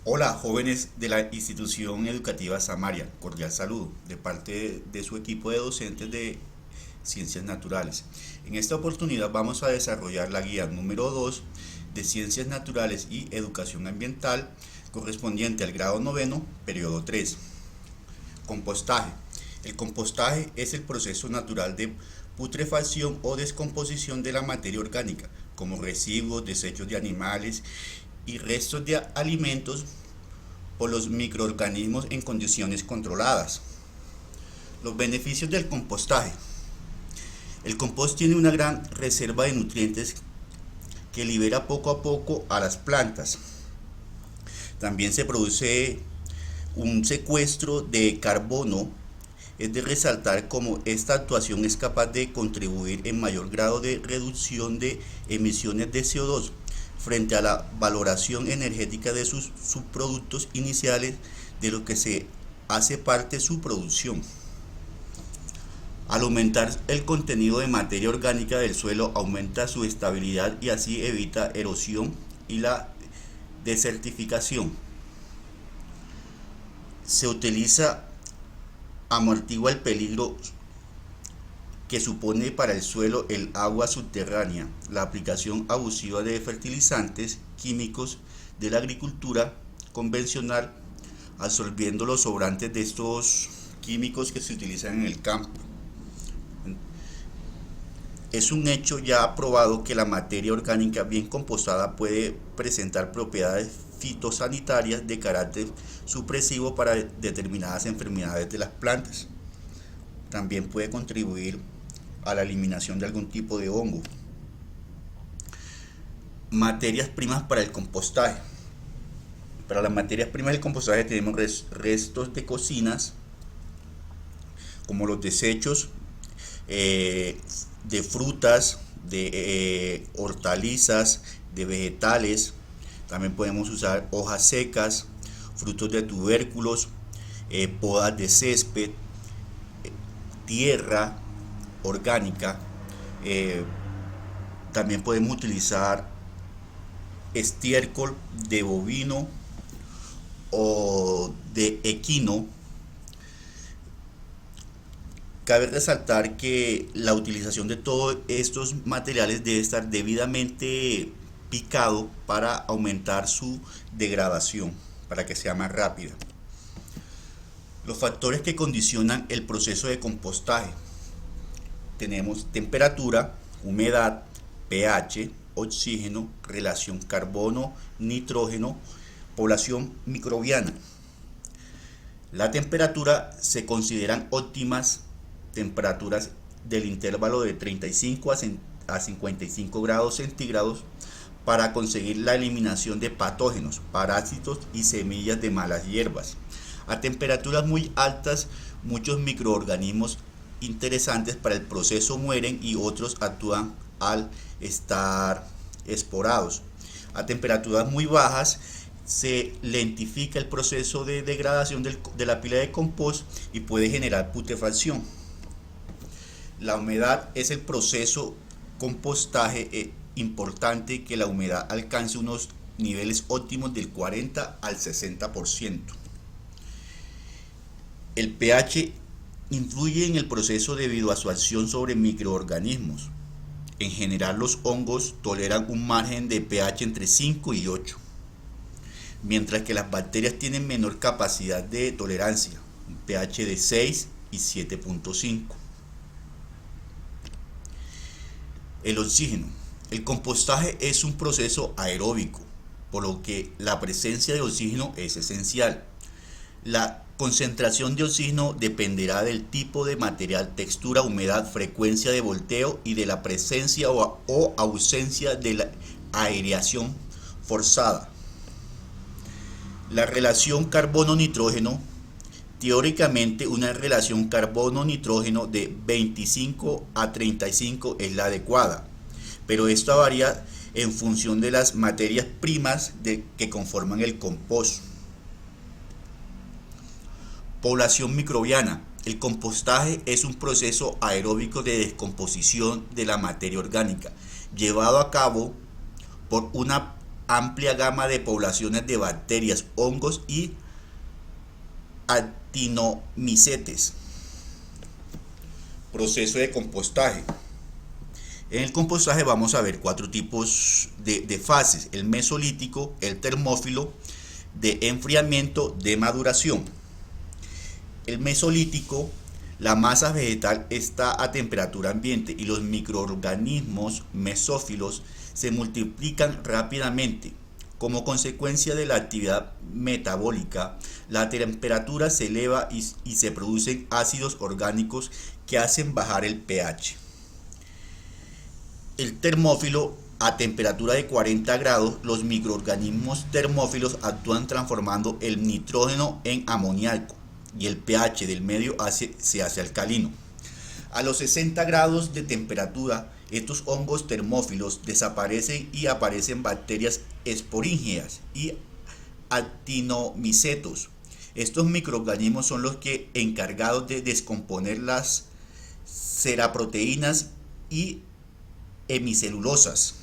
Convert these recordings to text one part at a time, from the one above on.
Hola, jóvenes de la institución educativa Samaria, cordial saludo de parte de su equipo de docentes de Ciencias Naturales. En esta oportunidad vamos a desarrollar la guía número 2 de Ciencias Naturales y Educación Ambiental correspondiente al grado noveno, periodo 3. Compostaje. El compostaje es el proceso natural de putrefacción o descomposición de la materia orgánica, como residuos, desechos de animales y restos de alimentos por los microorganismos en condiciones controladas. Los beneficios del compostaje. El compost tiene una gran reserva de nutrientes que libera poco a poco a las plantas. También se produce un secuestro de carbono. Es de resaltar cómo esta actuación es capaz de contribuir en mayor grado de reducción de emisiones de CO2 frente a la valoración energética de sus subproductos iniciales de lo que se hace parte su producción. Al aumentar el contenido de materia orgánica del suelo, aumenta su estabilidad y así evita erosión y la desertificación. Se utiliza, amortigua el peligro que supone para el suelo el agua subterránea, la aplicación abusiva de fertilizantes químicos de la agricultura convencional, absorbiendo los sobrantes de estos químicos que se utilizan en el campo. Es un hecho ya probado que la materia orgánica bien compostada puede presentar propiedades fitosanitarias de carácter supresivo para determinadas enfermedades de las plantas. También puede contribuir a la eliminación de algún tipo de hongo. Materias primas para el compostaje. Para las materias primas del compostaje tenemos restos de cocinas, como los desechos de frutas, de hortalizas, de vegetales. También podemos usar hojas secas, frutos de tubérculos, podas de césped, tierra orgánica. eh, También podemos utilizar estiércol de bovino o de equino. Cabe resaltar que la utilización de todos estos materiales debe estar debidamente picado para aumentar su degradación, para que sea más rápida. Los factores que condicionan el proceso de compostaje. Tenemos temperatura, humedad, pH, oxígeno, relación carbono-nitrógeno, población microbiana. La temperatura se consideran óptimas temperaturas del intervalo de 35 a 55 grados centígrados para conseguir la eliminación de patógenos, parásitos y semillas de malas hierbas. A temperaturas muy altas, muchos microorganismos interesantes para el proceso mueren y otros actúan al estar esporados. A temperaturas muy bajas se lentifica el proceso de degradación de la pila de compost y puede generar putrefacción. La humedad es el proceso compostaje importante que la humedad alcance unos niveles óptimos del 40 al 60%. El pH influye en el proceso debido a su acción sobre microorganismos. En general, los hongos toleran un margen de pH entre 5 y 8, mientras que las bacterias tienen menor capacidad de tolerancia, un pH de 6 y 7.5. El oxígeno. El compostaje es un proceso aeróbico, por lo que la presencia de oxígeno es esencial. La concentración de oxígeno dependerá del tipo de material, textura, humedad, frecuencia de volteo y de la presencia o ausencia de la aireación forzada. La relación carbono-nitrógeno. Teóricamente, una relación carbono-nitrógeno de 25 a 35 es la adecuada, pero esto varía en función de las materias primas que conforman el compost. Población microbiana. El compostaje es un proceso aeróbico de descomposición de la materia orgánica, llevado a cabo por una amplia gama de poblaciones de bacterias, hongos y actinomicetes. Proceso de compostaje. En el compostaje vamos a ver 4 tipos de fases: el mesolítico, el termófilo, de enfriamiento, de maduración. El mesolítico, la masa vegetal está a temperatura ambiente y los microorganismos mesófilos se multiplican rápidamente. Como consecuencia de la actividad metabólica, la temperatura se eleva y se producen ácidos orgánicos que hacen bajar el pH. El termófilo, a temperatura de 40 grados, los microorganismos termófilos actúan transformando el nitrógeno en amoníaco y el pH del medio se hace alcalino. A los 60 grados de temperatura, estos hongos termófilos desaparecen y aparecen bacterias esporíngeas y actinomicetos. Estos microorganismos son los que encargados de descomponer las ceraproteínas y hemicelulosas.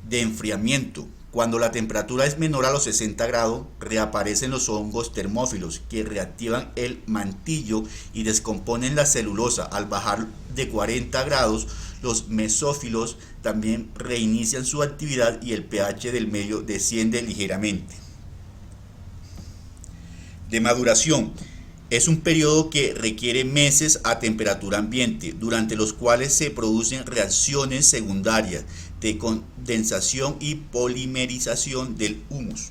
De enfriamiento. Cuando la temperatura es menor a los 60 grados, reaparecen los hongos termófilos que reactivan el mantillo y descomponen la celulosa. Al bajar de 40 grados, los mesófilos también reinician su actividad y el pH del medio desciende ligeramente. De maduración. Es un periodo que requiere meses a temperatura ambiente, durante los cuales se producen reacciones secundarias de condensación y polimerización del humus.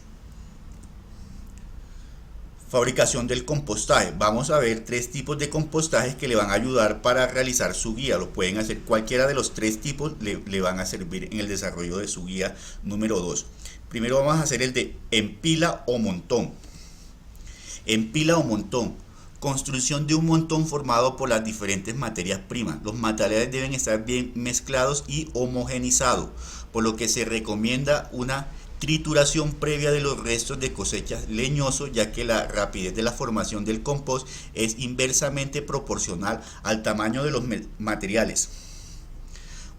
Fabricación del compostaje. Vamos a ver 3 tipos de compostajes que le van a ayudar para realizar su guía. Lo pueden hacer cualquiera de los 3 tipos, le van a servir en el desarrollo de su guía número 2. Primero vamos a hacer el de en pila o montón. En pila o montón. Construcción de un montón formado por las diferentes materias primas. Los materiales deben estar bien mezclados y homogenizados, por lo que se recomienda una trituración previa de los restos de cosechas leñosos, ya que la rapidez de la formación del compost es inversamente proporcional al tamaño de los materiales.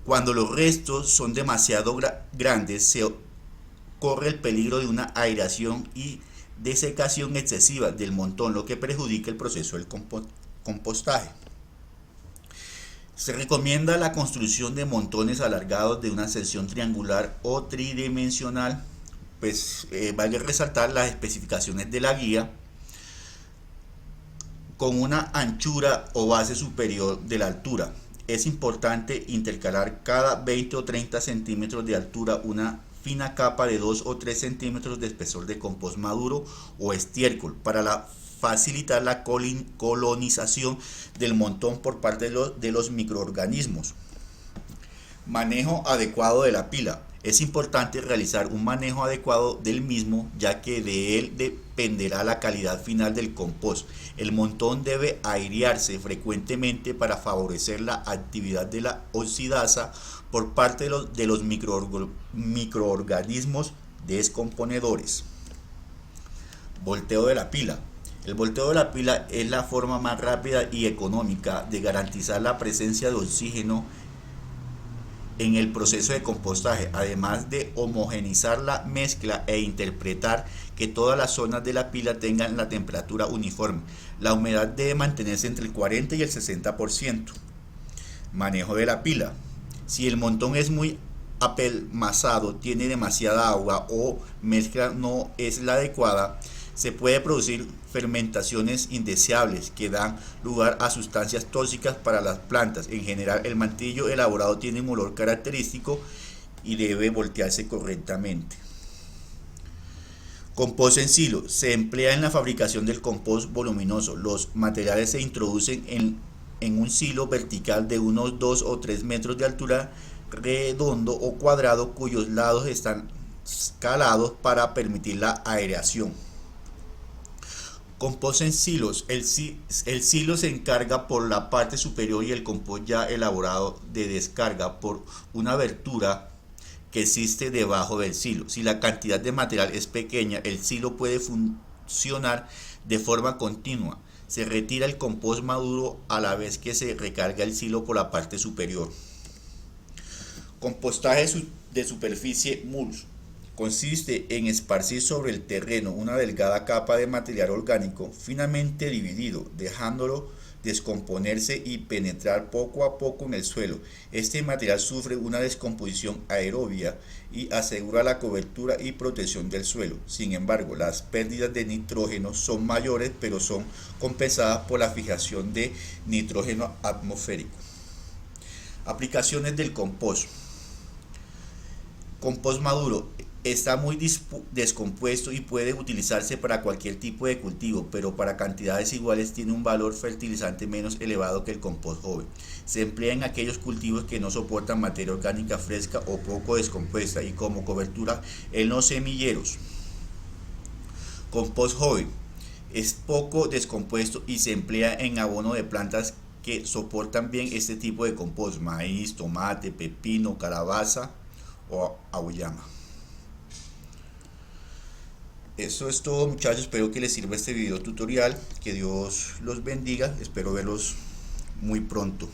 Cuando los restos son demasiado grandes, se corre el peligro de una aireación y desecación excesiva del montón, lo que perjudica el proceso del compostaje. Se recomienda la construcción de montones alargados de una sección triangular o tridimensional. Vale resaltar las especificaciones de la guía, con una anchura o base superior de la altura. Es importante intercalar cada 20 o 30 centímetros de altura una fina capa de 2 o 3 centímetros de espesor de compost maduro o estiércol para facilitar la colonización del montón por parte de los microorganismos. Manejo adecuado de la pila. Es importante realizar un manejo adecuado del mismo, ya que de él dependerá la calidad final del compost. El montón debe airearse frecuentemente para favorecer la actividad de la oxidasa por parte de los microorganismos descomponedores. Volteo de la pila. El volteo de la pila es la forma más rápida y económica de garantizar la presencia de oxígeno en el proceso de compostaje, además de homogeneizar la mezcla e interpretar que todas las zonas de la pila tengan la temperatura uniforme. La humedad debe mantenerse entre el 40 y el 60%. Manejo de la pila. Si el montón es muy apelmazado, tiene demasiada agua o mezcla no es la adecuada, se puede producir fermentaciones indeseables que dan lugar a sustancias tóxicas para las plantas. En general, el mantillo elaborado tiene un olor característico y debe voltearse correctamente. Compost en silo. Se emplea en la fabricación del compost voluminoso. Los materiales se introducen en un silo vertical de unos 2 o 3 metros de altura, redondo o cuadrado, cuyos lados están calados para permitir la aireación. Compost en silos. El silo se encarga por la parte superior y el compost ya elaborado de descarga por una abertura que existe debajo del silo. Si la cantidad de material es pequeña, el silo puede funcionar de forma continua. Se retira el compost maduro a la vez que se recarga el silo por la parte superior. Compostaje de superficie mulch. Consiste en esparcir sobre el terreno una delgada capa de material orgánico finamente dividido, dejándolo descomponerse y penetrar poco a poco en el suelo. Este material sufre una descomposición aerobia y asegura la cobertura y protección del suelo. Sin embargo, las pérdidas de nitrógeno son mayores, pero son compensadas por la fijación de nitrógeno atmosférico. Aplicaciones del compost. Compost maduro. Está muy descompuesto y puede utilizarse para cualquier tipo de cultivo, pero para cantidades iguales tiene un valor fertilizante menos elevado que el compost joven. Se emplea en aquellos cultivos que no soportan materia orgánica fresca o poco descompuesta y como cobertura en los semilleros. Compost joven. Es poco descompuesto y se emplea en abono de plantas que soportan bien este tipo de compost: maíz, tomate, pepino, calabaza o auyama. Eso es todo, muchachos, espero que les sirva este video tutorial, que Dios los bendiga, espero verlos muy pronto.